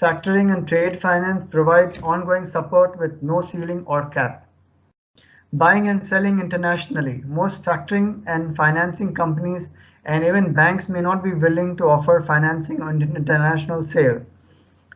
Factoring and trade finance provides ongoing support with no ceiling or cap. Buying and selling internationally. Most factoring and financing companies and even banks may not be willing to offer financing on international sale.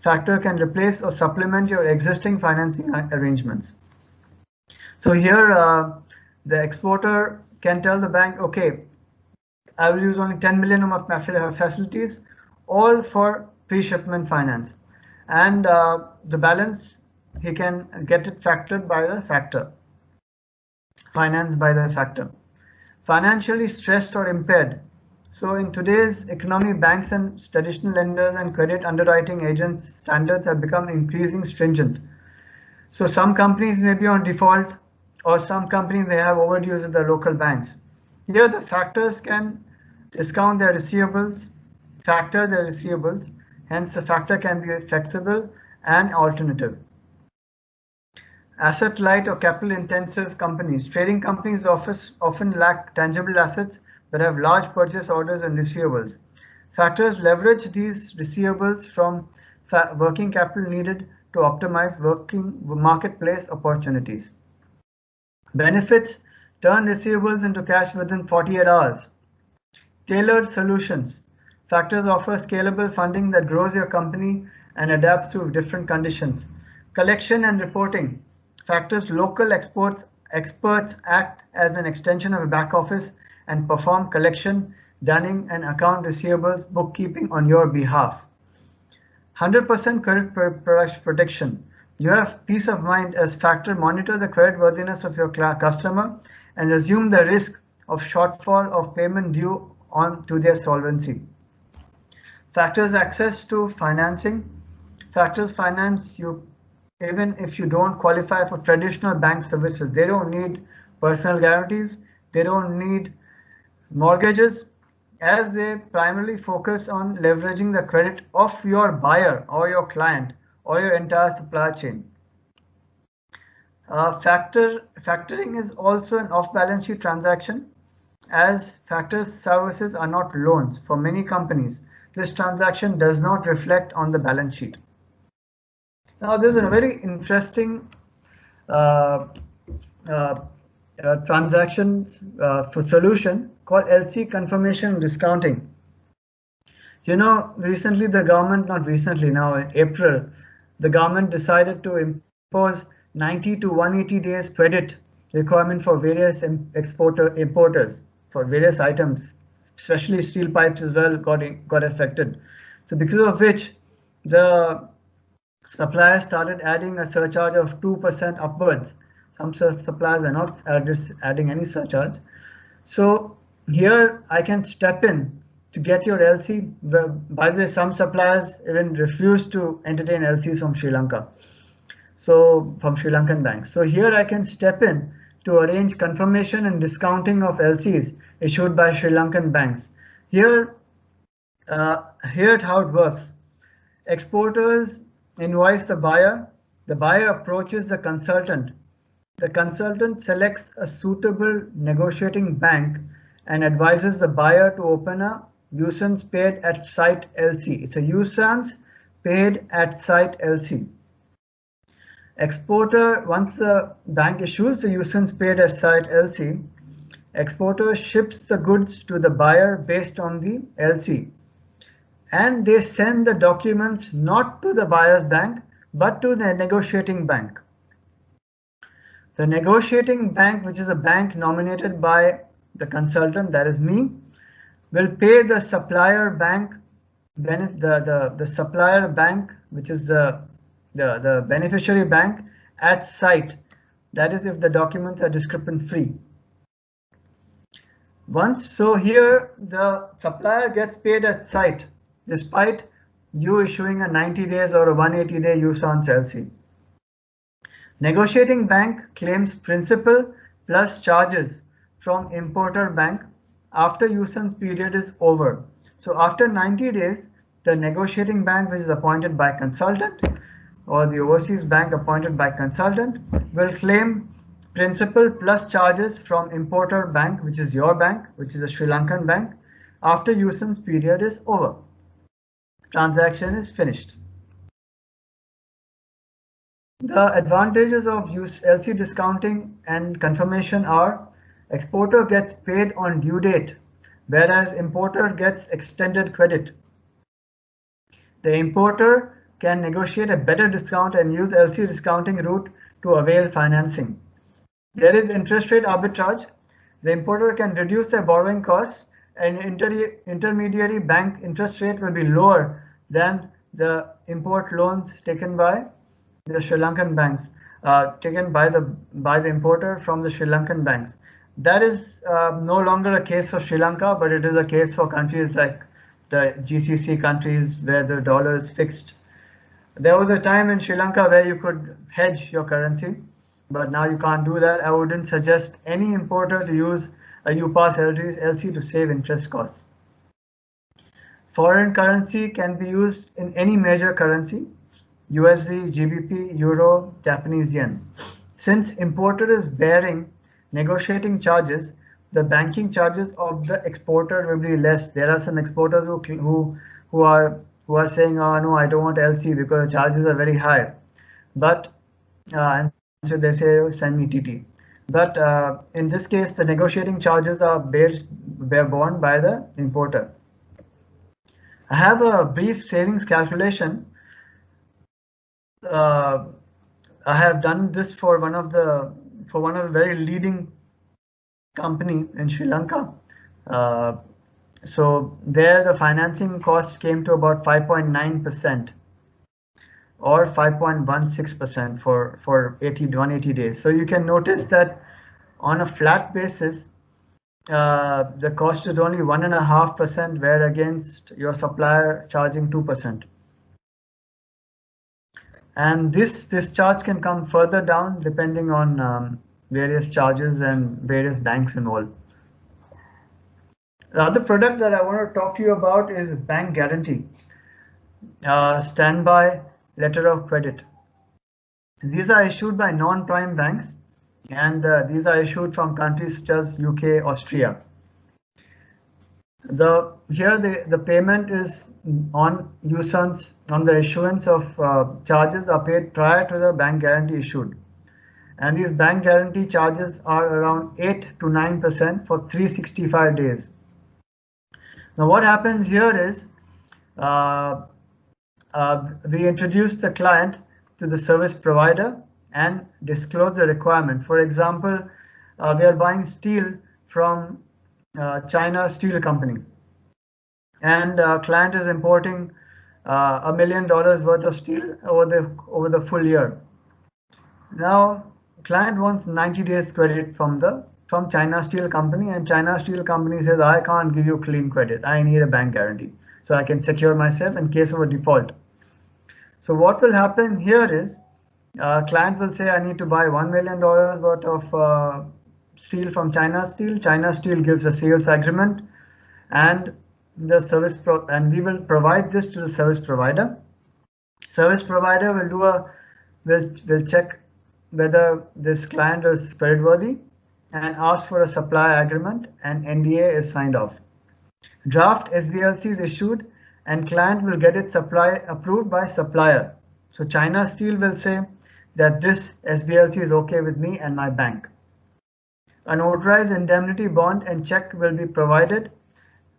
Factor can replace or supplement your existing financing arrangements. So here the exporter can tell the bank, okay, I will use only 10 million of my facilities, all for pre-shipment finance. And the balance, he can get it factored by the factor, financed by the factor. Financially stressed or impaired. So in today's economy, banks and traditional lenders and credit underwriting agents standards have become increasingly stringent. So some companies may be on default, or some companies may have overdues with the local banks. Here the factors can discount their receivables, factor their receivables, hence the factor can be flexible and alternative. Asset light or capital intensive companies. Trading companies often lack tangible assets but have large purchase orders and receivables. Factors leverage these receivables from working capital needed to optimize working marketplace opportunities. Benefits: turn receivables into cash within 48 hours. Tailored solutions. Factors offer scalable funding that grows your company and adapts to different conditions. Collection and reporting. Factors local experts act as an extension of a back office and perform collection, dunning and account receivables bookkeeping on your behalf. 100% credit protection. You have peace of mind as Factor monitor the creditworthiness of your customer and assume the risk of shortfall of payment due on to their solvency. Factors access to financing. Factors finance you even if you don't qualify for traditional bank services. They don't need personal guarantees. They don't need mortgages, as they primarily focus on leveraging the credit of your buyer or your client or your entire supply chain. Factoring is also an off-balance sheet transaction, as factors services are not loans for many companies. This transaction does not reflect on the balance sheet. Now, there's a very interesting transaction for solution called LC confirmation and discounting. You know, recently the government, not recently, now in April, the government decided to impose 90 to 180 days credit requirement for various importers for various items, especially steel pipes as well got affected. So because of which the suppliers started adding a surcharge of 2% upwards. Some suppliers are not adding any surcharge. So here I can step in to get your LC. By the way, some suppliers even refuse to entertain LCs from Sri Lanka. So from Sri Lankan banks. So here I can step in to arrange confirmation and discounting of LCs issued by Sri Lankan banks. Here how it works. Exporters invoice the buyer approaches the consultant selects a suitable negotiating bank and advises the buyer to open a usance paid at site LC. It's a usance paid at site LC. Exporter, once the bank issues the usance paid at site LC, exporter ships the goods to the buyer based on the LC. And they send the documents not to the buyer's bank, but to the negotiating bank. The negotiating bank, which is a bank nominated by the consultant, that is me, will pay the supplier bank, the supplier bank, which is the beneficiary bank at site. That is if the documents are discrepant free. So here the supplier gets paid at site, despite you issuing a 90 days or a 180 day usance LC. Negotiating bank claims principal plus charges from importer bank after usance period is over. So after 90 days, the negotiating bank, which is appointed by consultant, or the overseas bank appointed by consultant, will claim principal plus charges from importer bank, which is your bank, which is a Sri Lankan bank, after usance period is over. Transaction is finished. The advantages of LC discounting and confirmation are: exporter gets paid on due date, whereas importer gets extended credit. The importer can negotiate a better discount and use LC discounting route to avail financing. There is interest rate arbitrage. The importer can reduce their borrowing costs, and intermediary bank interest rate will be lower than the import loans taken by the Sri Lankan banks, taken by the importer from the Sri Lankan banks. That is no longer a case for Sri Lanka, but it is a case for countries like the GCC countries where the dollar is fixed. There was a time in Sri Lanka where you could hedge your currency, but now you can't do that. I wouldn't suggest any importer to use a UPass LC to save interest costs. Foreign currency can be used in any major currency: USD, GBP, Euro, Japanese yen. Since importer is bearing negotiating charges, the banking charges of the exporter will be less. There are some exporters who are saying, "Oh no, I don't want LC because the charges are very high." But and so they say, "Oh, send me TT." But in this case, the negotiating charges are borne by the importer. I have a brief savings calculation. I have done this for one of the very leading company in Sri Lanka. So there the financing cost came to about 5.9% or 5.16% for 180 days. So you can notice that on a flat basis, the cost is only 1.5%, where against your supplier charging 2%. And this charge can come further down depending on various charges and various banks involved. The other product that I want to talk to you about is bank guarantee, standby letter of credit. These are issued by non-prime banks, and these are issued from countries such as UK, Austria. The payment is on the issuance of charges are paid prior to the bank guarantee issued, and these bank guarantee charges are around 8 to 9% for 365 days. Now what happens here is we introduce the client to the service provider and disclose the requirement. For example, we are buying steel from China Steel Company, and client is importing $1 million worth of steel over the full year. Now client wants 90 days credit from China Steel Company, and China Steel Company says, I can't give you clean credit, I need a bank guarantee so I can secure myself in case of a default. So what will happen here is client will say, I need to buy $1 million worth of steel from China Steel. China Steel gives a sales agreement, and we will provide this to the service provider. Service provider will check whether this client is creditworthy and ask for a supply agreement, and NDA is signed off. Draft SBLC is issued, and client will get its supply approved by supplier. So China Steel will say that this SBLC is okay with me and my bank. An authorized indemnity bond and check will be provided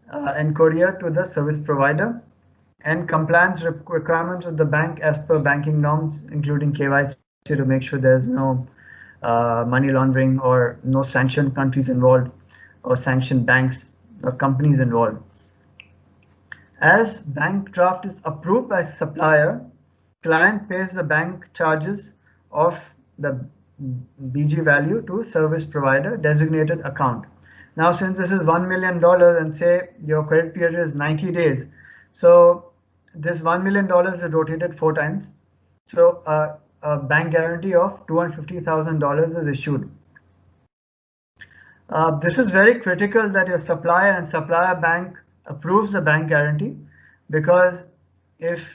and couriered to the service provider, and compliance requirements of the bank as per banking norms, including KYC, to make sure there's no money laundering or no sanctioned countries involved or sanctioned banks or companies involved. As bank draft is approved by supplier, client pays the bank charges of the BG value to service provider designated account. Now, since this is $1 million and say your credit period is 90 days, so this $1 million is rotated 4 times. So a bank guarantee of $250,000 is issued. This is very critical that your supplier and supplier bank approves the bank guarantee, because if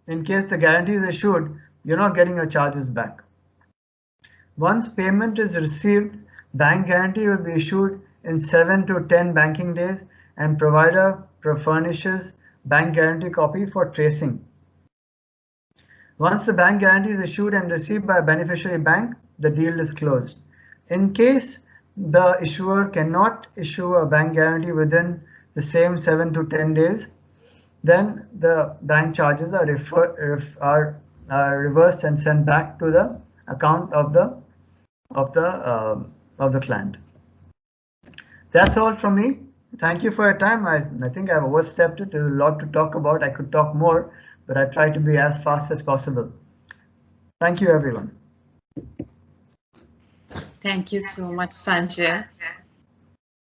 in case the guarantee is issued, you're not getting your charges back. Once payment is received, bank guarantee will be issued in 7 to 10 banking days, and provider furnishes bank guarantee copy for tracing. Once the bank guarantee is issued and received by a beneficiary bank, the deal is closed. In case the issuer cannot issue a bank guarantee within the same 7 to 10 days, then the bank charges are reversed and sent back to the account of the client. That's all from me. Thank you for your time. I think I've overstepped it. There's a lot to talk about. I could talk more, but I try to be as fast as possible. Thank you, everyone. Thank you so much, Sanjay.